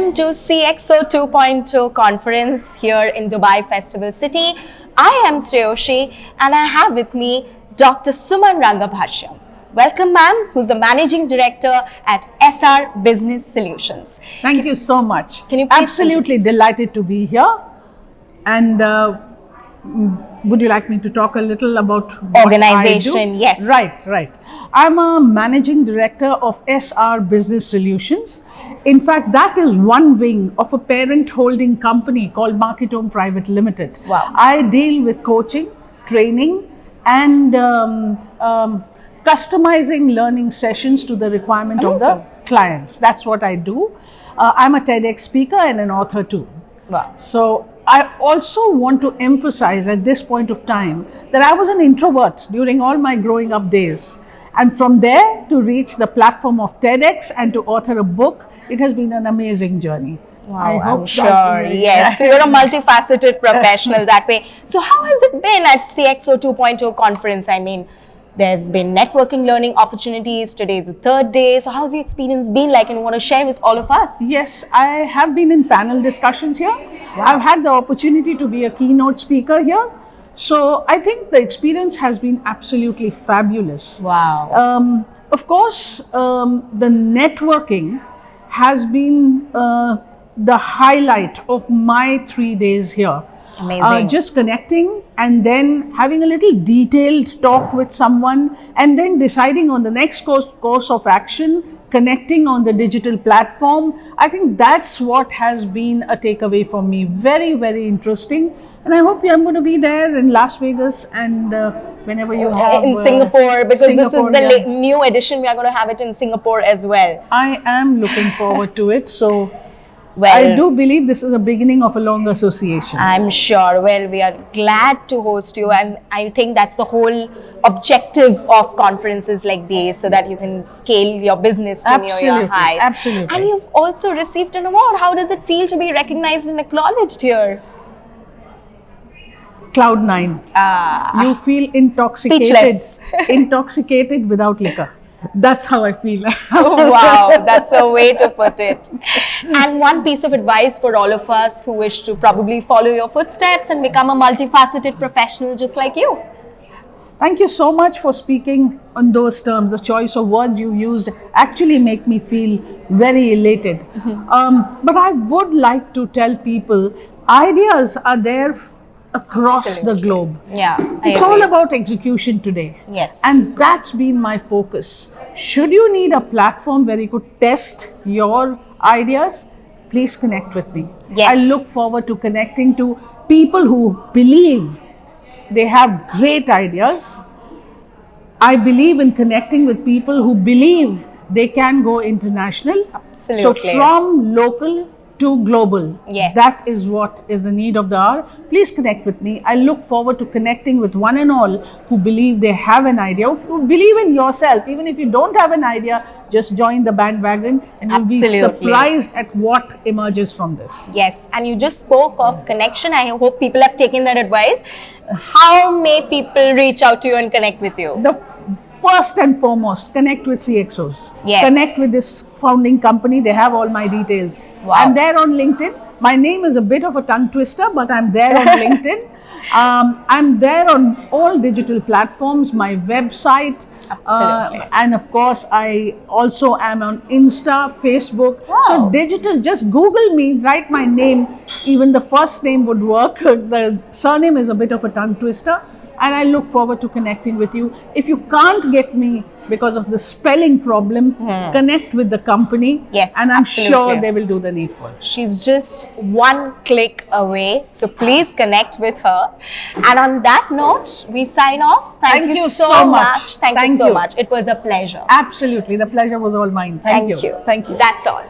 Welcome to CXO 2.0 conference here in Dubai Festival City. I am Shreyoshi and I have with me Dr. Suman Rangabhashyam. Welcome, ma'am, who's the Managing Director at SR Business Solutions. Thank you so much. Can you please Absolutely delighted to be here. And would you like me to talk a little about what Organization, I do? yes. Right. I'm a Managing Director of SR Business Solutions. In fact, that is one wing of a parent holding company called Marketome Private Limited. Wow. I deal with coaching, training, and customizing learning sessions to the requirement of the clients. That's what I do. I'm a TEDx speaker and an author too. Wow. So I also want to emphasize at this point of time that I was an introvert during all my growing up days. And from there to reach the platform of TEDx and to author a book, it has been an amazing journey. Wow, I'm sure. Yes, so you're a multifaceted professional that way. So how has it been at CXO 2.0 conference? I mean, there's been networking learning opportunities. Today's the third day. So how's the experience been like and you want to share with all of us? Yes, I have been in panel discussions here. Wow. I've had the opportunity to be a keynote speaker here. So I think the experience has been absolutely fabulous. Wow. Of course, the networking has been the highlight of my 3 days here. Amazing. Just connecting and then having a little detailed talk with someone and then deciding on the next course of action, connecting on the digital platform. I think that's what has been a takeaway for me. Very, very interesting. And I hope I'm going to be there in Las Vegas and whenever you have... In Singapore, because this is the new edition. We are going to have it in Singapore as well. I am looking forward to it. So... Well, I do believe this is the beginning of a long association. I'm sure. Well, we are glad to host you, and I think that's the whole objective of conferences like these, so that you can scale your business to your heights. Absolutely. And you've also received an award. How does it feel to be recognized and acknowledged here? Cloud 9. You feel intoxicated. Speechless. Intoxicated without liquor. That's how I feel. Oh, wow, that's a way to put it. And one piece of advice for all of us who wish to probably follow your footsteps and become a multifaceted professional just like you. Thank you so much for speaking on those terms. The choice of words you used actually make me feel very elated. But I would like to tell people, ideas are there across the globe. Yeah, it's all about execution today. Yes. And that's been my focus. Should you need a platform where you could test your ideas, please connect with me. Yes. I look forward to connecting to people who believe they have great ideas. I believe in connecting with people who believe they can go international. Absolutely. So from local to global. Yes. That is what is the need of the hour. Please connect with me. I look forward to connecting with one and all who believe they have an idea. If you believe in yourself, even if you don't have an idea, just join the bandwagon and you'll be surprised at what emerges from this. Yes, and you just spoke of connection. I hope people have taken that advice. How may people reach out to you and connect with you? The first and foremost, connect with CXOs. Yes. Connect with this founding company. They have all my details. Wow. I'm there on LinkedIn. My name is a bit of a tongue twister, but I'm there on LinkedIn. I'm there on all digital platforms, my website. Absolutely. And of course, I also am on Insta, Facebook. Wow. So digital, just Google me, write my name. Even the first name would work. The surname is a bit of a tongue twister. And I look forward to connecting with you. If you can't get me because of the spelling problem, connect with the company. Yes, and I'm absolutely. sure they will do the needful. She's just one click away. So please connect with her. And on that note, we sign off. Thank you so much. Thank you so much. It was a pleasure. Absolutely. The pleasure was all mine. Thank you. That's all.